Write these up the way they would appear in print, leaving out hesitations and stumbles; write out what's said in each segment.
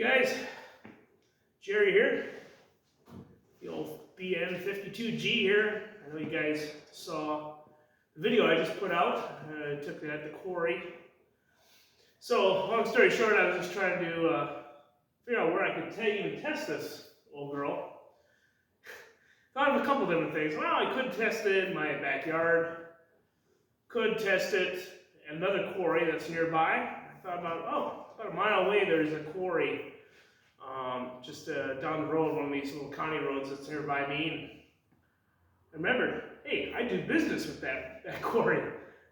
Guys, Jerry here, the old BN52G here. I know you guys saw the video I just put out. I took it at the quarry. So, long story short, I was just trying to figure out where I could even test this old girl. Thought of a couple different things. Well, I could test it in my backyard. Could test it at another quarry that's nearby. I thought about a mile away there's a quarry. Just down the road, one of these little county roads that's nearby me. And I remembered, hey, I do business with that quarry.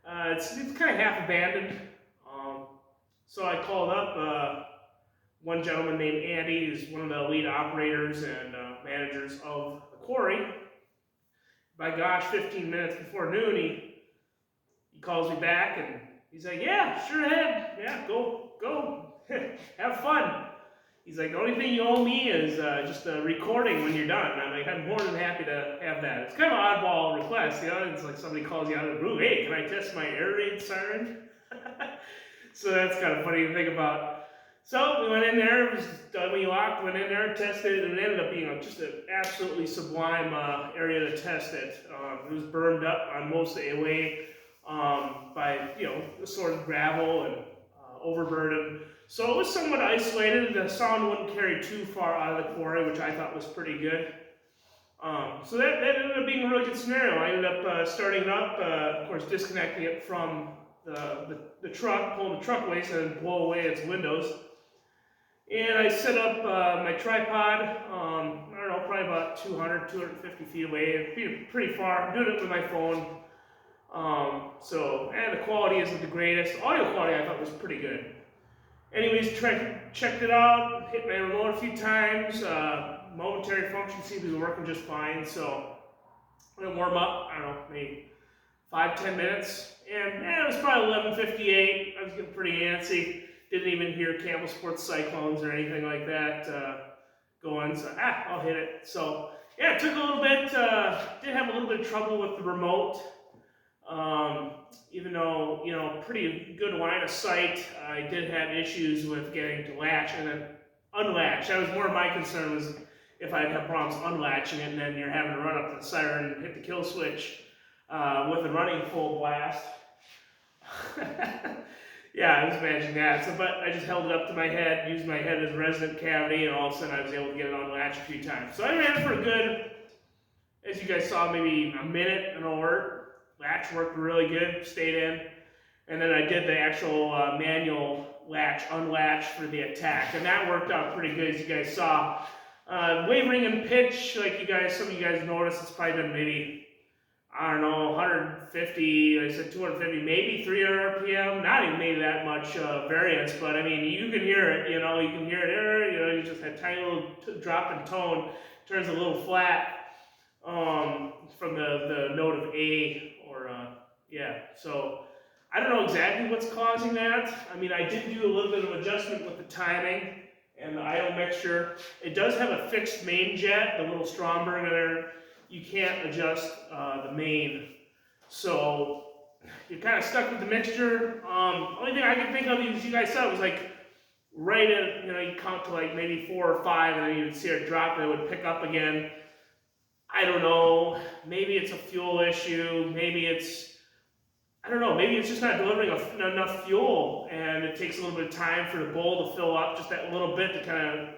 It's kind of half abandoned. So I called up one gentleman named Andy, who's one of the lead operators and managers of the quarry. By gosh, 15 minutes before noon, he calls me back and he's like, yeah, sure ahead. Yeah, go, have fun. He's like, the only thing you owe me is just a recording when you're done. And I'm like, I'm more than happy to have that. It's kind of an oddball request, you know? It's like somebody calls you out of the blue, hey, can I test my air raid siren? So that's kind of funny to think about. So we went in there, it was done when you locked, went in there, tested it, and it ended up being just an absolutely sublime area to test it. It was burned up on most of the way by, assorted gravel and overburden. So it was somewhat isolated. The sound wouldn't carry too far out of the quarry, which I thought was pretty good. So that ended up being a really good scenario. I ended up starting it up, of course, disconnecting it from the truck, pulling the truck away so it didn't blow away its windows. And I set up my tripod, I don't know, probably about 250 feet away, pretty far. I'm doing it with my phone. And the quality isn't the greatest. Audio quality I thought was pretty good. Anyways, checked it out, hit my remote a few times, momentary function seemed to be working just fine, so I'm going to warm up, I don't know, maybe 5-10 minutes, and it was probably 11:58, I was getting pretty antsy, didn't even hear Campbell Sports Cyclones or anything like that going, so I'll hit it. So yeah, it took a little bit, did have a little bit of trouble with the remote. Even though, pretty good line of sight, I did have issues with getting to latch and then unlatch. That was more my concern, was if I'd have problems unlatching it and then you're having to run up to the siren and hit the kill switch with a running full blast. Yeah, I was imagining that. So, but I just held it up to my head, used my head as a resonant cavity, and all of a sudden I was able to get it unlatched a few times. So I ran it for a good, as you guys saw, maybe a minute and alert. Latch worked really good, stayed in, and then I did the actual manual latch, unlatch for the attack, and that worked out pretty good, as you guys saw. Wavering in pitch, like some of you guys noticed, it's probably been maybe, I don't know, 150, like I said 250, maybe 300 RPM, not even maybe that much variance, but I mean, you can hear it, you can hear it, you just that tiny little drop in tone, turns a little flat from the note of A. So I don't know exactly what's causing that. I mean, I did do a little bit of adjustment with the timing and the idle mixture. It does have a fixed main jet, the little Stromberg there. You can't adjust the main. So you're kind of stuck with the mixture. Only thing I can think of, as you guys saw, was like right at, you count to like maybe 4 or 5 and then you'd see it drop and it would pick up again. I don't know, maybe it's a fuel issue, maybe it's just not delivering enough fuel, and it takes a little bit of time for the bowl to fill up, just that little bit to kind of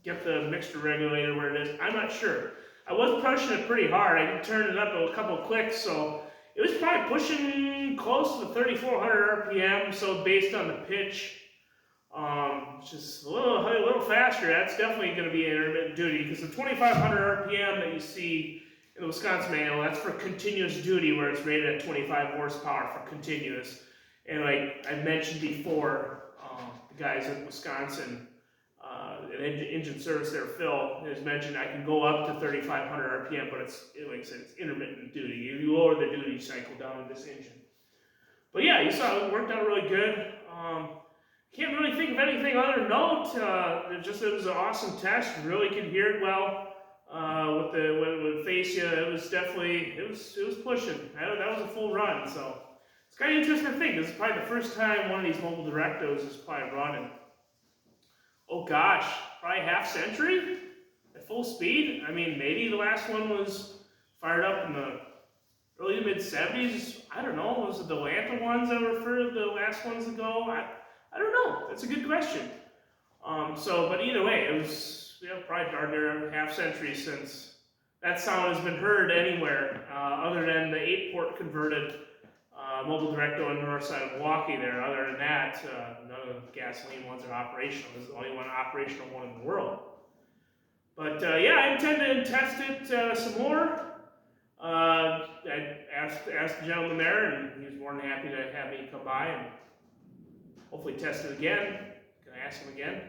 get the mixture regulator where it is. I'm not sure. I was pushing it pretty hard. I did turn it up a couple of clicks, so it was probably pushing close to 3,400 RPM, so based on the pitch, just a little faster. That's definitely going to be intermittent duty, because the 2,500 RPM that you see in the Wisconsin manual, that's for continuous duty, where it's rated at 25 horsepower for continuous. And like I mentioned before, the guys in Wisconsin, engine service there, Phil, has mentioned I can go up to 3,500 RPM, but like I said, it's intermittent duty. You lower the duty cycle down in this engine. But yeah, you saw it worked out really good. Can't really think of anything other note. It was an awesome test. Really could hear it well. With Facia, it was definitely, it was pushing. That was a full run. So it's kind of interesting to think. This is probably the first time one of these Mobil Directos is probably running. oh gosh, probably half century at full speed. I mean, maybe the last one was fired up in the early to mid 70s. I don't know. Was it the Atlanta ones that were for the last ones to go? I don't know. That's a good question. But either way, it was probably darn near half century since that sound has been heard anywhere, other than the 8-port converted Mobil Directo on the north side of Milwaukee there. Other than that, none of the gasoline ones are operational. This is the only operational one in the world. But yeah, I intend to test it some more. I asked the gentleman there, and he was more than happy to have me come by and hopefully test it again. Can I ask him again?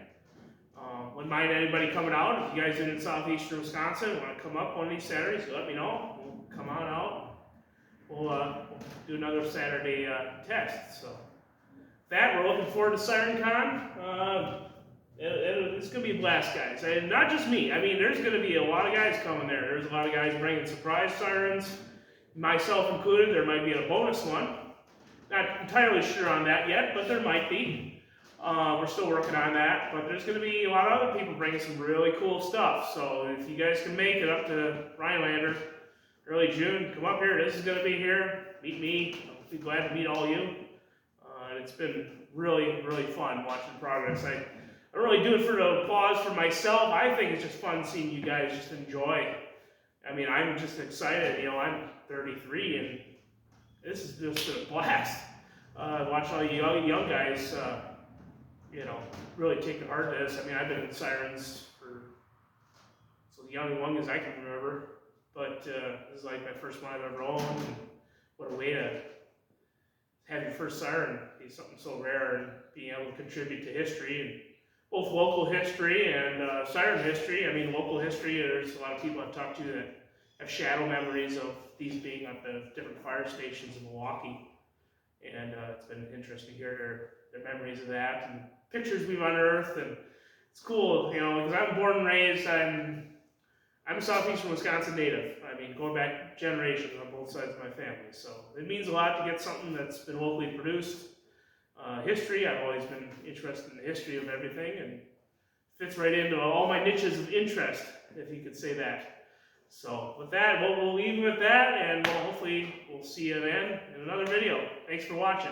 Wouldn't mind anybody coming out. If you guys are in southeastern Wisconsin want to come up one of these Saturdays, let me know. We'll come on out. We'll do another Saturday test. So that, we're looking forward to Siren Con. It's going to be a blast, guys. And not just me. I mean, there's going to be a lot of guys coming there. There's a lot of guys bringing surprise sirens, myself included. There might be a bonus one. Not entirely sure on that yet, but there might be. We're still working on that, but there's going to be a lot of other people bringing some really cool stuff. So if you guys can make it up to Rhinelander early June, come up here. This is going to be here. Meet me. I'll be glad to meet all you. And it's been really, really fun watching progress. I really do it for the applause for myself. I think it's just fun seeing you guys just enjoy. I mean, I'm just excited. I'm 33, and this is just a blast. Watch all you young guys, really take to heart this. I mean, I've been in sirens for so young as I can remember, but this is like my first one I've ever owned. And what a way to have your first siren be something so rare and being able to contribute to history, and both local history and siren history. I mean, local history, there's a lot of people I've talked to that have shadow memories of these being at the different fire stations in Milwaukee. And it's been interesting to hear their memories of that and pictures we've unearthed. And it's cool, because I'm born and raised, I'm a southeastern Wisconsin native. I mean, going back generations on both sides of my family. So it means a lot to get something that's been locally produced. History, I've always been interested in the history of everything, and fits right into all my niches of interest, if you could say that. So with that, we'll leave with that, and hopefully we'll see you then in another video. Thanks for watching.